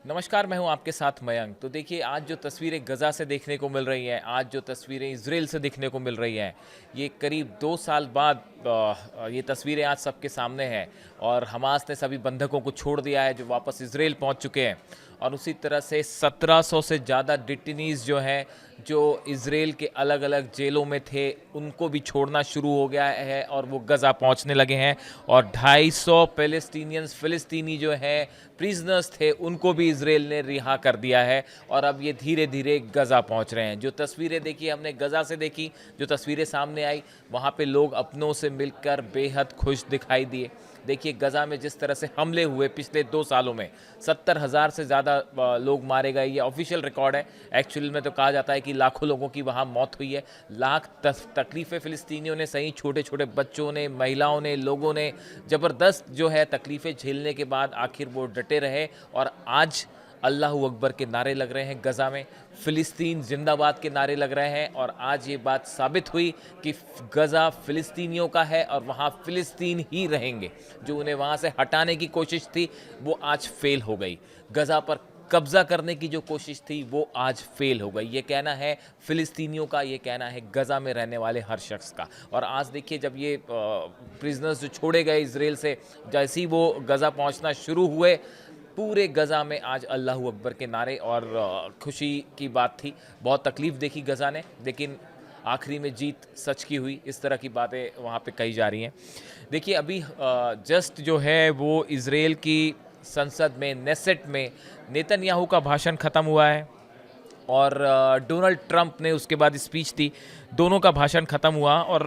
नमस्कार, मैं हूं आपके साथ मयंक। तो देखिए, आज जो तस्वीरें गज़ा से देखने को मिल रही हैं, आज जो तस्वीरें इज़राइल से देखने को मिल रही हैं, ये करीब 2 साल बाद ये तस्वीरें आज सबके सामने हैं। और हमास ने सभी बंधकों को छोड़ दिया है जो वापस इज़राइल पहुंच चुके हैं। और उसी तरह से 1700 से ज़्यादा डिटेनीज़ जो हैं, जो इज़राइल के अलग-अलग जेलों में थे, उनको भी छोड़ना शुरू हो गया है और वो गज़ा पहुंचने लगे हैं। और 250 फ़िलिस्तीनी जो हैं प्रिजनर्स थे, उनको भी इज़राइल ने रिहा कर दिया है और अब ये धीरे-धीरे गज़ा पहुंच रहे हैं। जो तस्वीरें देखी हमने गज़ा से देखी, जो तस्वीरें सामने आई, वहाँ पे लोग अपनों से मिलकर बेहद खुश दिखाई दिए। देखिए, गज़ा में जिस तरह से हमले हुए पिछले 2 सालों में 70,000 से ज़्यादा लोग मारे गए, ये ऑफिशियल रिकॉर्ड है। एक्चुअल में तो कहा जाता है कि लाखों लोगों की वहाँ मौत हुई है। लाख तकलीफ़ें फ़िलिस्तीनियों ने सही, छोटे-छोटे बच्चों ने, महिलाओं ने, लोगों ने ज़बरदस्त जो है तकलीफ़ें झेलने के बाद आखिर वो डटे रहे। और आज अल्लाहू अकबर के नारे लग रहे हैं गज़ा में, फ़िलिस्तीन ज़िंदाबाद के नारे लग रहे हैं। और आज ये बात साबित हुई कि गज़ा फ़िलिस्तीनियों का है और वहाँ फ़िलिस्तीन ही रहेंगे। जो उन्हें वहाँ से हटाने की कोशिश थी, वो आज फ़ेल हो गई। गज़ा पर कब्ज़ा करने की जो कोशिश थी, वो आज फ़ेल हो गई। ये कहना है फ़िलिस्तीनियों का, ये कहना है गज़ा में रहने वाले हर शख्स का। और आज देखिए, जब ये प्रिजनर्स जो छोड़े गए इज़राइल से, जैसे ही वो गज़ा पहुँचना शुरू हुए, पूरे गज़ा में आज अल्लाहू अकबर के नारे और खुशी की बात थी। बहुत तकलीफ़ देखी गज़ा ने, लेकिन आखिरी में जीत सच की हुई। इस तरह की बातें वहाँ पे कही जा रही हैं। देखिए, अभी जस्ट जो है वो इज़राइल की संसद में, नेसेट में नेतन्याहू का भाषण ख़त्म हुआ है और डोनाल्ड ट्रंप ने उसके बाद स्पीच दी। दोनों का भाषण ख़त्म हुआ और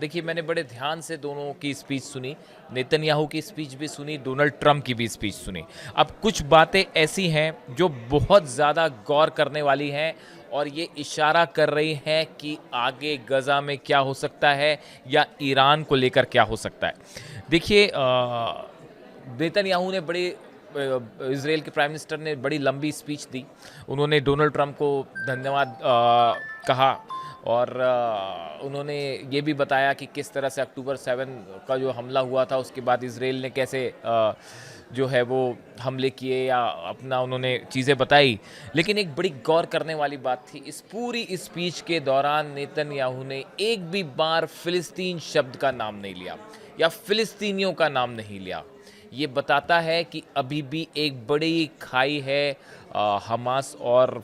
देखिए, मैंने बड़े ध्यान से दोनों की स्पीच सुनी। नेतन्याहू की स्पीच भी सुनी, डोनाल्ड ट्रंप की भी स्पीच सुनी। अब कुछ बातें ऐसी हैं जो बहुत ज़्यादा गौर करने वाली हैं और ये इशारा कर रही हैं कि आगे गज़ा में क्या हो सकता है या ईरान को लेकर क्या हो सकता है। देखिए, नेतन्याहू ने इज़राइल के प्राइम मिनिस्टर ने बड़ी लंबी स्पीच दी। उन्होंने डोनाल्ड ट्रंप को धन्यवाद कहा और उन्होंने ये भी बताया कि किस तरह से अक्टूबर 7 का जो हमला हुआ था, उसके बाद इज़राइल ने कैसे जो है वो हमले किए या अपना उन्होंने चीज़ें बताई। लेकिन एक बड़ी गौर करने वाली बात थी, इस पूरी स्पीच के दौरान नेतन्याहू ने एक भी बार फ़िलिस्तीन शब्द का नाम नहीं लिया या फ़िलिस्तीनियों का नाम नहीं लिया। ये बताता है कि अभी भी एक बड़ी खाई है हमास और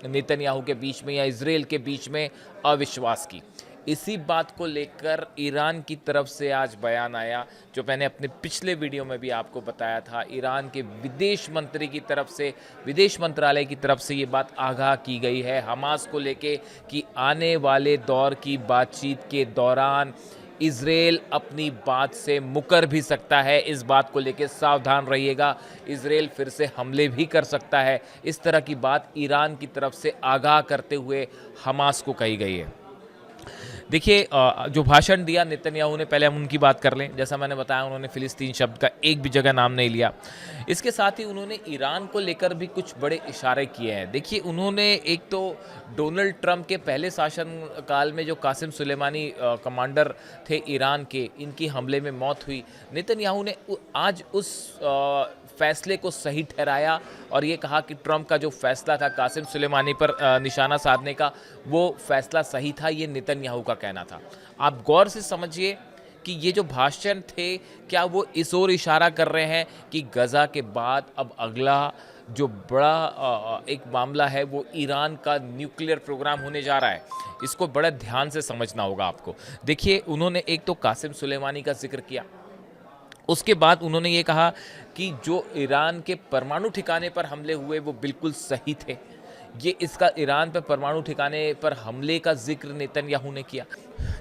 नेतन्याहू के बीच में या इज़राइल के बीच में अविश्वास की। इसी बात को लेकर ईरान की तरफ से आज बयान आया, जो मैंने अपने पिछले वीडियो में भी आपको बताया था। ईरान के विदेश मंत्री की तरफ से, विदेश मंत्रालय की तरफ से ये बात आगाह की गई है हमास को लेके कि आने वाले दौर की बातचीत के दौरान इज़राइल अपनी बात से मुकर भी सकता है। इस बात को लेके सावधान रहिएगा, इज़राइल फिर से हमले भी कर सकता है। इस तरह की बात ईरान की तरफ से आगाह करते हुए हमास को कही गई है। देखिए, जो भाषण दिया नेतन्याहू ने, पहले हम उनकी बात कर लें। जैसा मैंने बताया, उन्होंने फ़िलिस्तीन शब्द का एक भी जगह नाम नहीं लिया। इसके साथ ही उन्होंने ईरान को लेकर भी कुछ बड़े इशारे किए हैं। देखिए, उन्होंने एक तो डोनाल्ड ट्रंप के पहले शासनकाल में जो कासिम सुलेमानी कमांडर थे ईरान के, इनकी हमले में मौत हुई। नेतन्याहू ने आज उस फैसले को सही ठहराया और ये कहा कि ट्रंप का जो फैसला था कासिम सुलेमानी पर निशाना साधने का, वो फैसला सही था। ये नेतन्याहू का कहना था। आप गौर से समझिए कि ये जो भाषण थे, क्या वो इस ओर इशारा कर रहे हैं कि गज़ा के बाद अब अगला जो बड़ा एक मामला है, वो ईरान का न्यूक्लियर प्रोग्राम होने जा रहा है। इसको बड़ा ध्यान से समझना होगा आपको। देखिए, उन्होंने एक तो कासिम सुलेमानी का जिक्र किया, उसके बाद उन्होंने ये कहा कि जो ईरान के परमाणु ठिकाने पर हमले हुए वो बिल्कुल सही थे। ये इसका ईरान पर परमाणु ठिकाने पर हमले का जिक्र नेतन्याहू ने किया।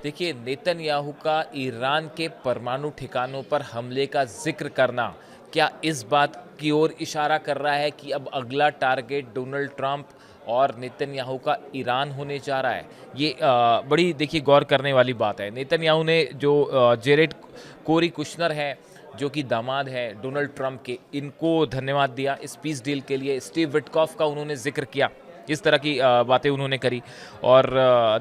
देखिए, नेतन्याहू का ईरान के परमाणु ठिकानों पर हमले का जिक्र करना क्या इस बात की ओर इशारा कर रहा है कि अब अगला टारगेट डोनाल्ड ट्रंप और नेतन्याहू का ईरान होने जा रहा है? ये बड़ी देखिए गौर करने वाली बात है। नेतन्याहू ने जो जेरेड कोरी कुशनर हैं, जो कि दामाद हैं डोनाल्ड ट्रंप के, इनको धन्यवाद दिया इस पीस डील के लिए। स्टीव विटकॉफ का उन्होंने जिक्र किया। इस तरह की बातें उन्होंने करी। और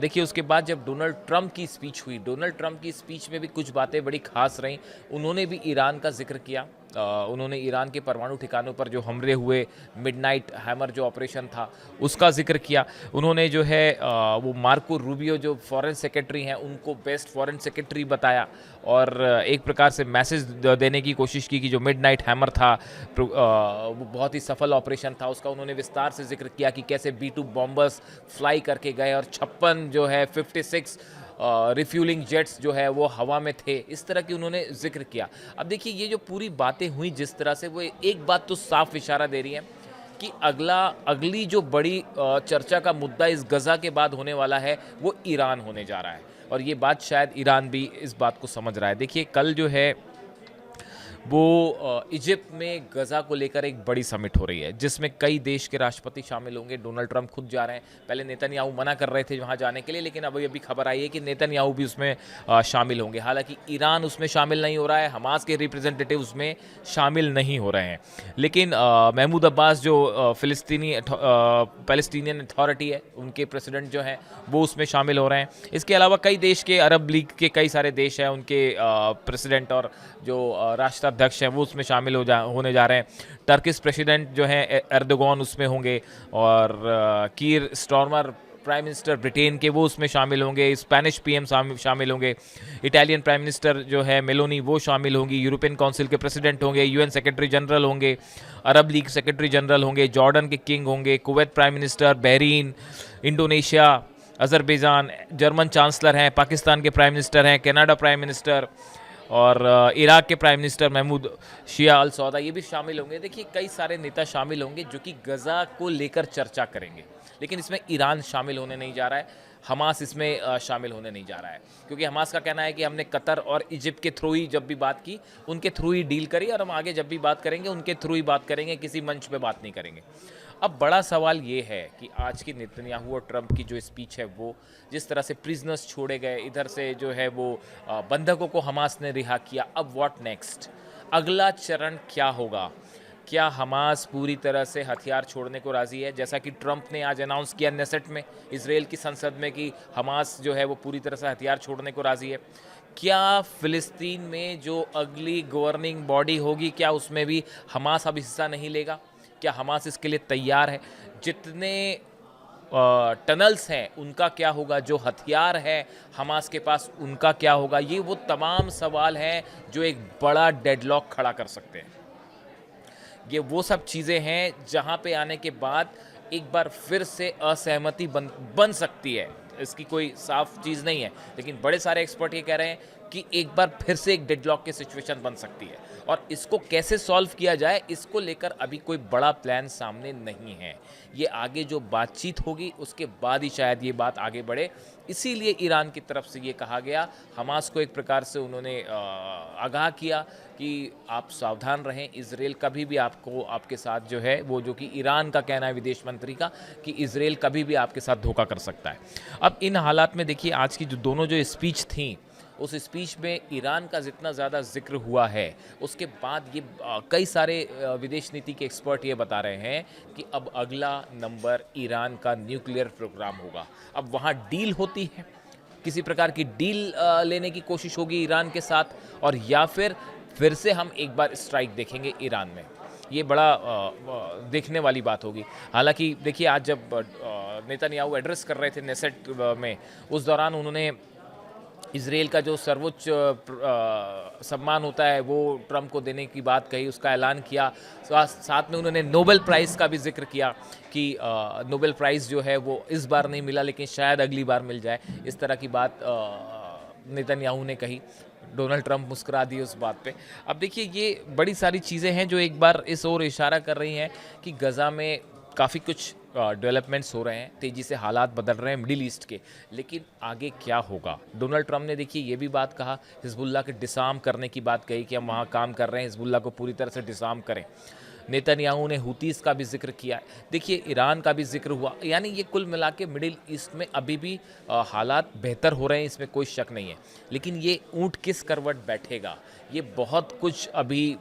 देखिए, उसके बाद जब डोनाल्ड ट्रंप की स्पीच हुई, डोनाल्ड ट्रंप की स्पीच में भी कुछ बातें बड़ी खास रहीं। उन्होंने भी ईरान का जिक्र किया उन्होंने ईरान के परमाणु ठिकानों पर जो हमले हुए, मिडनाइट हैमर जो ऑपरेशन था उसका जिक्र किया। उन्होंने जो है वो मार्को रूबियो जो फॉरेन सेक्रेटरी हैं उनको बेस्ट फॉरेन सेक्रेटरी बताया और एक प्रकार से मैसेज देने की कोशिश की कि जो मिडनाइट हैमर था वो बहुत ही सफल ऑपरेशन था। उसका उन्होंने विस्तार से जिक्र किया कि कैसे B-2 बॉम्बर्स फ्लाई करके गए और 56 जो है 56 रिफ्यूलिंग जेट्स जो है वो हवा में थे, इस तरह की उन्होंने जिक्र किया। अब देखिए ये जो पूरी बातें हुई जिस तरह से, वो एक बात तो साफ इशारा दे रही है कि अगली जो बड़ी चर्चा का मुद्दा इस गज़ा के बाद होने वाला है वो ईरान होने जा रहा है और ये बात शायद ईरान भी इस बात को समझ रहा है। देखिए कल जो है वो इजिप्ट में गज़ा को लेकर एक बड़ी समिट हो रही है जिसमें कई देश के राष्ट्रपति शामिल होंगे। डोनाल्ड ट्रंप खुद जा रहे हैं। पहले नेतन्याहू मना कर रहे थे वहाँ जाने के लिए, लेकिन अभी खबर आई है कि नेतन्याहू भी उसमें शामिल होंगे। हालांकि ईरान उसमें शामिल नहीं हो रहा है, हमास के रिप्रेजेंटेटिव उसमें शामिल नहीं हो रहे हैं, लेकिन महमूद अब्बास जो पैलेस्टीनियन अथॉरिटी है उनके प्रेसिडेंट जो हैं वो उसमें शामिल हो रहे हैं। इसके अलावा कई देश के, अरब लीग के कई सारे देश हैं, उनके प्रेसिडेंट और जो राष्ट्राध्यक्ष हैं वो उसमें शामिल होने जा रहे हैं। टर्किश प्रेसिडेंट जो हैं एर्दोगन उसमें होंगे और कीर स्टारमर प्राइम मिनिस्टर ब्रिटेन के वो उसमें शामिल होंगे। स्पेनिश पीएम शामिल होंगे। इटालियन प्राइम मिनिस्टर जो है मेलोनी वो शामिल होंगी। यूरोपियन काउंसिल के प्रेसिडेंट होंगे। यूएन सेक्रेटरी जनरल होंगे। अरब लीग सेक्रेटरी जनरल होंगे। जॉर्डन के किंग होंगे। Kuwait prime minister, Bahrain, Indonesia, Azerbaijan, German chancellor हैं, पाकिस्तान के प्राइम मिनिस्टर हैं, कनाडा प्राइम मिनिस्टर और इराक के प्राइम मिनिस्टर महमूद शिया अल सौदा ये भी शामिल होंगे। देखिए कई सारे नेता शामिल होंगे जो कि गज़ा को लेकर चर्चा करेंगे, लेकिन इसमें ईरान शामिल होने नहीं जा रहा है, हमास इसमें शामिल होने नहीं जा रहा है, क्योंकि हमास का कहना है कि हमने कतर और इजिप्ट के थ्रू ही जब भी बात की उनके थ्रू ही डील करी और हम आगे जब भी बात करेंगे उनके थ्रू ही बात करेंगे, किसी मंच पे बात नहीं करेंगे। अब बड़ा सवाल ये है कि आज की नेतन्याहू और ट्रंप की जो स्पीच है वो जिस तरह से प्रिजनर्स छोड़े गए, इधर से जो है वो बंधकों को हमास ने रिहा किया, अब व्हाट नेक्स्ट, अगला चरण क्या होगा? क्या हमास पूरी तरह से हथियार छोड़ने को राज़ी है, जैसा कि ट्रंप ने आज अनाउंस किया नेसेट में, इजराइल की संसद में, कि हमास जो है वो पूरी तरह से हथियार छोड़ने को राज़ी है? क्या फ़िलिस्तीन में जो अगली गवर्निंग बॉडी होगी क्या उसमें भी हमास अब हिस्सा नहीं लेगा? क्या हमास इसके लिए तैयार है? जितने टनल्स हैं उनका क्या होगा? जो हथियार है हमास के पास उनका क्या होगा? ये वो तमाम सवाल हैं जो एक बड़ा डेडलॉक खड़ा कर सकते हैं। ये वो सब चीज़ें हैं जहाँ पे आने के बाद एक बार फिर से असहमति बन सकती है। इसकी कोई साफ चीज़ नहीं है, लेकिन बड़े सारे एक्सपर्ट ये कह रहे हैं कि एक बार फिर से एक डेडलॉक की सिचुएशन बन सकती है और इसको कैसे सॉल्व किया जाए इसको लेकर अभी कोई बड़ा प्लान सामने नहीं है। ये आगे जो बातचीत होगी उसके बाद ही शायद ये बात आगे बढ़े। इसीलिए ईरान की तरफ से ये कहा गया, हमास को एक प्रकार से उन्होंने आगाह किया कि आप सावधान रहें, इजराइल कभी भी आपको, आपके साथ जो है वो, जो कि ईरान का कहना है विदेश मंत्री का, कि इजराइल कभी भी आपके साथ धोखा कर सकता है। अब इन हालात में देखिए आज की जो दोनों जो स्पीच थी उस स्पीच में ईरान का जितना ज़्यादा जिक्र हुआ है उसके बाद ये कई सारे विदेश नीति के एक्सपर्ट ये बता रहे हैं कि अब अगला नंबर ईरान का न्यूक्लियर प्रोग्राम होगा। अब वहाँ डील होती है, किसी प्रकार की डील लेने की कोशिश होगी ईरान के साथ, और या फिर से हम एक बार स्ट्राइक देखेंगे ईरान में। ये बड़ा देखने वाली बात होगी। हालांकि देखिए आज जब नेतन्याहू एड्रेस कर रहे थे नेसेट में, उस दौरान उन्होंने इजराइल का जो सर्वोच्च सम्मान होता है वो ट्रंप को देने की बात कही, उसका ऐलान किया। साथ में उन्होंने नोबेल प्राइज़ का भी जिक्र किया कि नोबेल प्राइज़ जो है वो इस बार नहीं मिला लेकिन शायद अगली बार मिल जाए, इस तरह की बात नेतन्याहू ने कही। डोनाल्ड ट्रंप मुस्कुरा दिए उस बात पे। अब देखिए ये बड़ी सारी चीज़ें हैं जो एक बार इस ओर इशारा कर रही हैं कि गज़ा में काफ़ी कुछ डेवलपमेंट्स हो रहे हैं, तेज़ी से हालात बदल रहे हैं मिडिल ईस्ट के, लेकिन आगे क्या होगा? डोनाल्ड ट्रंप ने देखिए ये भी बात कहा, हिजबुल्लाह के डिसार्म करने की बात कही कि हम वहाँ काम कर रहे हैं, हिजबुल्लाह को पूरी तरह से डिसार्म करें। नेतन्याहू ने हूतीस का भी जिक्र किया है, देखिए ईरान का भी जिक्र हुआ। यानी ये कुल मिला के मिडिल ईस्ट में अभी भी हालात बेहतर हो रहे हैं, इसमें कोई शक नहीं है, लेकिन ये ऊँट किस करवट बैठेगा ये बहुत कुछ अभी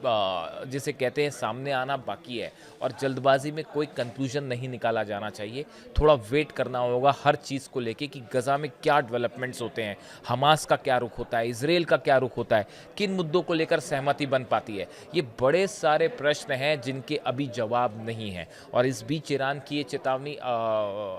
जिसे कहते हैं सामने आना बाकी है, और जल्दबाजी में कोई कंक्लूजन नहीं निकाला जाना चाहिए। थोड़ा वेट करना होगा हर चीज़ को लेके कि गज़ा में क्या डेवलपमेंट्स होते हैं, हमास का क्या रुख होता है, इसराइल का क्या रुख होता है, किन मुद्दों को लेकर सहमति बन पाती है। ये बड़े सारे प्रश्न हैं जिनके अभी जवाब नहीं हैं, और इस बीच ईरान की ये चेतावनी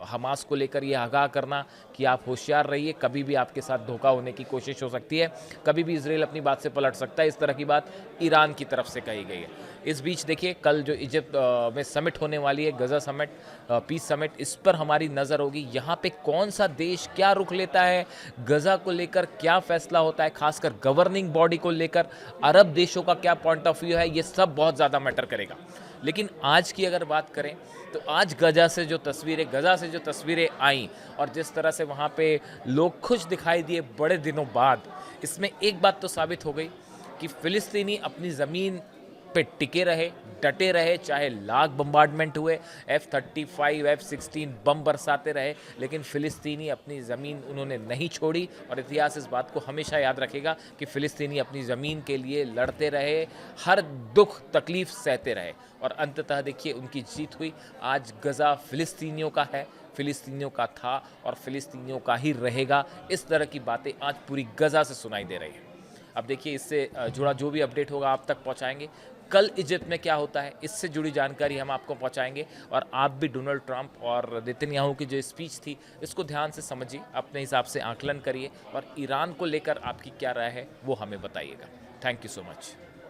हमास को लेकर ये आगाह करना कि आप होशियार रहिए, कभी भी आपके साथ धोखा होने की कोशिश हो सकती है, कभी भी इसराइल अपनी बात से पलट सकता है, इस तरह की बात ईरान की तरफ से कही गई है। इस बीच देखिए कल जो इजिप्ट में समिट होने वाली है, गज़ा समिट, पीस समिट, इस पर हमारी नज़र होगी। यहाँ पे कौन सा देश क्या रुख लेता है, गज़ा को लेकर क्या फैसला होता है, खासकर गवर्निंग बॉडी को लेकर अरब देशों का क्या पॉइंट ऑफ व्यू है, ये सब बहुत ज़्यादा मैटर करेगा। लेकिन आज की अगर बात करें तो आज गज़ा से जो तस्वीरें आईं और जिस तरह से वहाँ पे लोग खुश दिखाई दिए बड़े दिनों बाद, इसमें एक बात तो साबित हो गई कि फ़िलिस्तीनी अपनी ज़मीन पे टिके रहे, डटे रहे, चाहे लाख बम्बार्डमेंट हुए, F-35, F-16 बम बरसाते रहे, लेकिन फ़िलिस्तीनी अपनी ज़मीन उन्होंने नहीं छोड़ी। और इतिहास इस बात को हमेशा याद रखेगा कि फ़िलिस्तीनी अपनी ज़मीन के लिए लड़ते रहे, हर दुख तकलीफ़ सहते रहे, और अंततः देखिए उनकी जीत हुई। आज गज़ा फ़िलिस्तीनियों का है, फ़िलिस्तीनियों का था और फ़िलिस्तीनियों का ही रहेगा। इस तरह की बातें आज पूरी गज़ा से सुनाई दे रही हैं। अब देखिए इससे जुड़ा जो भी अपडेट होगा आप तक पहुंचाएंगे। कल इजिप्ट में क्या होता है इससे जुड़ी जानकारी हम आपको पहुंचाएंगे, और आप भी डोनाल्ड ट्रंप और नेतन्याहू की जो स्पीच थी इसको ध्यान से समझिए, अपने हिसाब से आकलन करिए, और ईरान को लेकर आपकी क्या राय है वो हमें बताइएगा। Thank you so much.